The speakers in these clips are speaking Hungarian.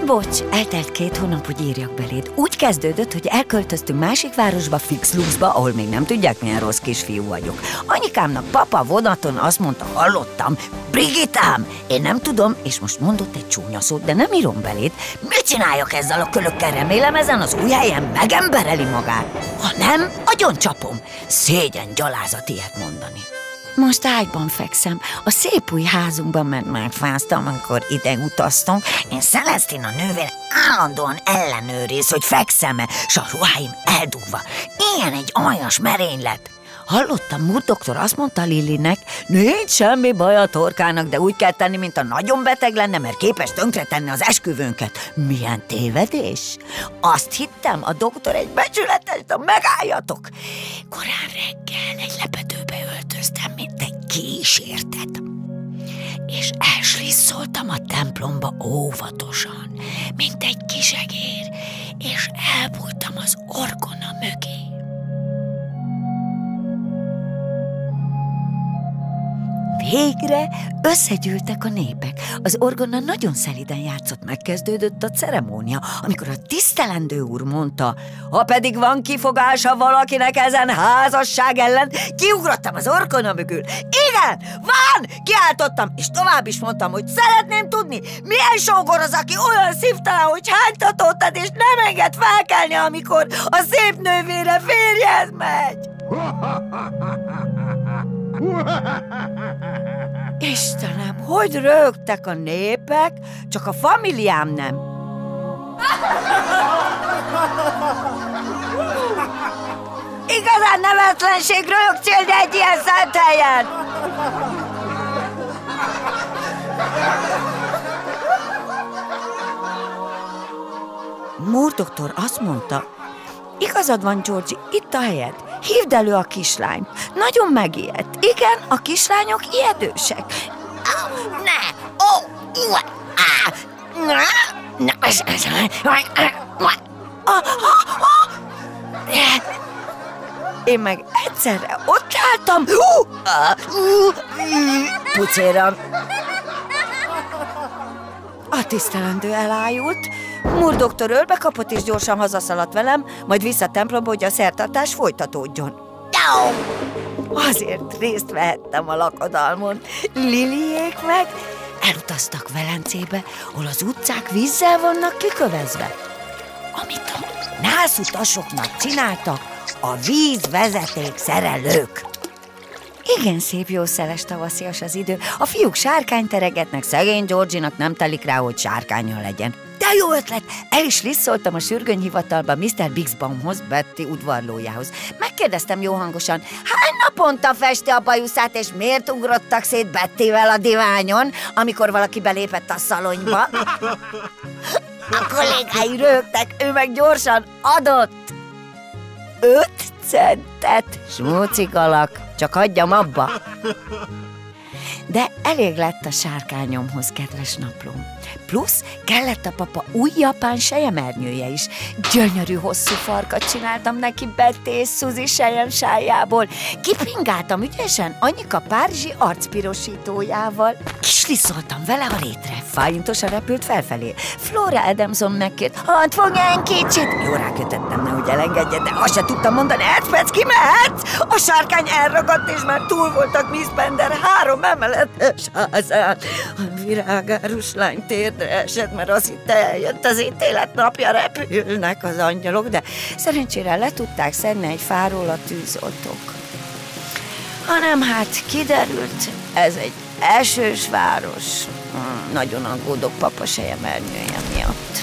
Bocs, eltelt 2 hónap, hogy írjak beléd. Úgy kezdődött, hogy elköltöztünk másik városba, Fixluxba, ahol még nem tudják, milyen rossz kisfiú vagyok. Anyukámnak papa vonaton azt mondta, hallottam, Brigittám, én nem tudom, és most mondott egy csúnya szót, de nem írom beléd. Mit csináljak ezzel a kölökkel? Remélem ezen az új helyen megembereli magát. Ha nem, agyoncsapom. Szégyen, gyalázat ilyet mondani. Most ágyban fekszem. A szép új házunkban, mert megfáztam, amikor ide utaztunk. Én Celestina nővér állandóan ellenőriz, hogy fekszem-e, s a ruháim eldugva. Ilyen egy aljas merénylet. Hallottam, Moore doktor azt mondta Lilinek, nincs semmi baj a torkának, de úgy kell tenni, mint a nagyon beteg lenne, mert képes tönkretenni az esküvőnket. Milyen tévedés? Azt hittem, a doktor egy becsületes, de megálljatok. Korán reggel egy lepedőbe öltöztem, mint egy kísértet. És elslisszoltam a templomba óvatosan, mint egy kisegér, és elbújtam az orgona mögé. Végre összegyűltek a népek. Az orgona nagyon szeliden játszott, megkezdődött a ceremónia, amikor a tisztelendő úr mondta, ha pedig van kifogása valakinek ezen házasság ellen, kiugrottam az orgona mögül. Igen, van! Kiáltottam, és tovább is mondtam, hogy szeretném tudni, milyen sógor az, aki olyan szívtelen, hogy hánytatottad, és nem enged felkelni, amikor a szép nővére férjhez megy. Istenem, hogy röhögtek a népek, csak a familiám nem. Igazán nevetlenség röhögcélni egy ilyen szent helyen. Moore doktor azt mondta, igazad van, Georgie, itt a helyed. Hívd elő a kislányt. Nagyon megijedt. Igen, a kislányok ijedősek. Ne! Én meg egyszerre ott álltam. Pucéram. A tisztelendő elájult. Moore doktor ölbe kapott és gyorsan hazaszaladt velem, majd vissza templomba, hogy a szertartás folytatódjon. Azért részt vehettem a lakodalmon. Liliék meg elutaztak Velencébe, ahol az utcák vízzel vannak kikövezve. Amit a nászutasoknak csináltak a vízvezeték szerelők. Igen szép, jó szeles tavaszias az idő. A fiúk sárkányt teregetnek, szegény Georgie-nak nem telik rá, hogy sárkánya legyen. De jó ötlet! El is lisszoltam a sürgőnyhivatalba Mr. Bixbaumhoz, Betty udvarlójához. Megkérdeztem jó hangosan, hány naponta festi a bajuszát, és miért ugrottak szét Bettyvel a diványon, amikor valaki belépett a szalonyba? A kollégái röhögtek, ő meg gyorsan adott 5 centet. Smócigalak, csak hagyjam abba. De elég lett a sárkányomhoz, kedves naplóm. Plusz kellett a papa új japán selyemernője is. Gyönyörű hosszú farkat csináltam neki Betty és Suzy selyemsájából. Kipingáltam ügyesen Anyika párizsi arcpirosítójával. Kisliszoltam vele a rétre. Fájintosan repült felfelé. Flora Adamson megkért, hadd fogjál kicsit. Jó, rákötöttem, nehogy elengedje, de azt se tudtam mondani, egy perc, kimehetsz? A sárkány elragadt, és már túl voltak Miss Bender 3 emeletes házán. A virágárus lány térdre esett, mert azt hitte, eljött az ítélet napja, repülnek az angyalok, de szerencsére le tudták szedni egy fáról a tűzoltók. Hanem hát kiderült, ez egy esős város. Nagyon aggódok papa selyemernője miatt.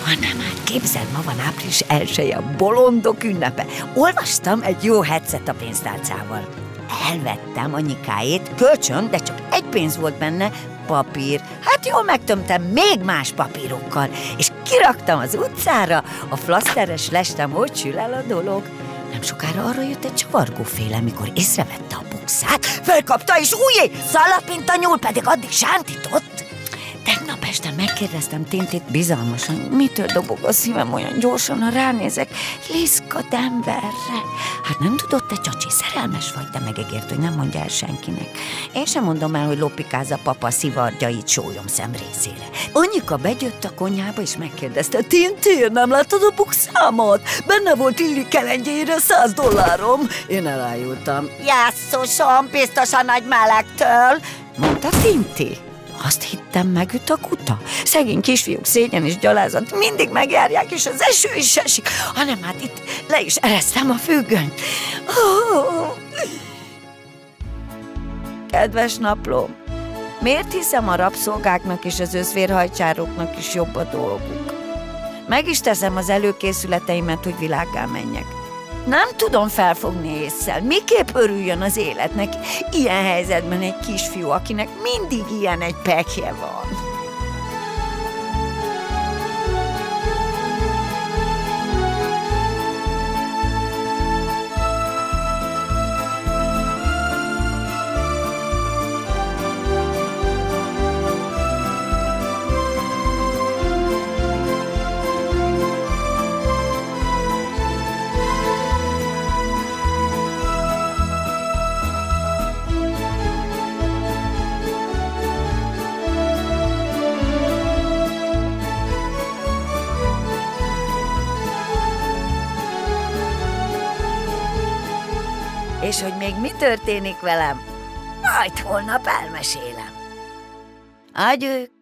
Hanem hát képzeld, ma van április 1-e, a bolondok ünnepe. Olvastam egy jó headset a pénztárcával. Elvettem Anyikáét, kölcsön, de csak egy pénz volt benne, papír. Hát jól megtömtem még más papírokkal, és kiraktam az utcára, a flaszteres lestem, hogy sül el a dolog. Nem sokára arra jött egy csavargóféle, mikor észrevette a bukszát, felkapta és újjé, szaladt, mint a nyúl, pedig addig sántított. Tegnap este megkérdeztem Tintét bizalmasan, mitől dobog a szívem olyan gyorsan, ha ránézek Liszka Denverre. Hát nem tudott, te csacsi, szerelmes vagy, de megígért, hogy nem mondja el senkinek. Én sem mondom el, hogy lopikáz papa szivardjait sólyomszem részére. Anyuka begyött a konyhába és megkérdezte, Tinti, nem láttad a bukszámat? Benne volt Illi kelengyére $100. Én elájultam. Jesszusom, biztosan nagy melegtől, mondta Tinti. Azt hittem, megüt a kuta. Szegény kisfiúk szégyen és gyalázat mindig megjárják, és az eső is esik, hanem hát itt le is eresztem a függönyt. Kedves naplóm, miért hiszem, a rabszolgáknak és az özvérhajcsároknak is jobb a dolguk? Meg is teszem az előkészületeimet, hogy világgá menjek. Nem tudom felfogni ésszel, miképp örüljön az életnek ilyen helyzetben egy kisfiú, akinek mindig ilyen egy pekje van. És hogy még mi történik velem, majd holnap elmesélem. Agyők!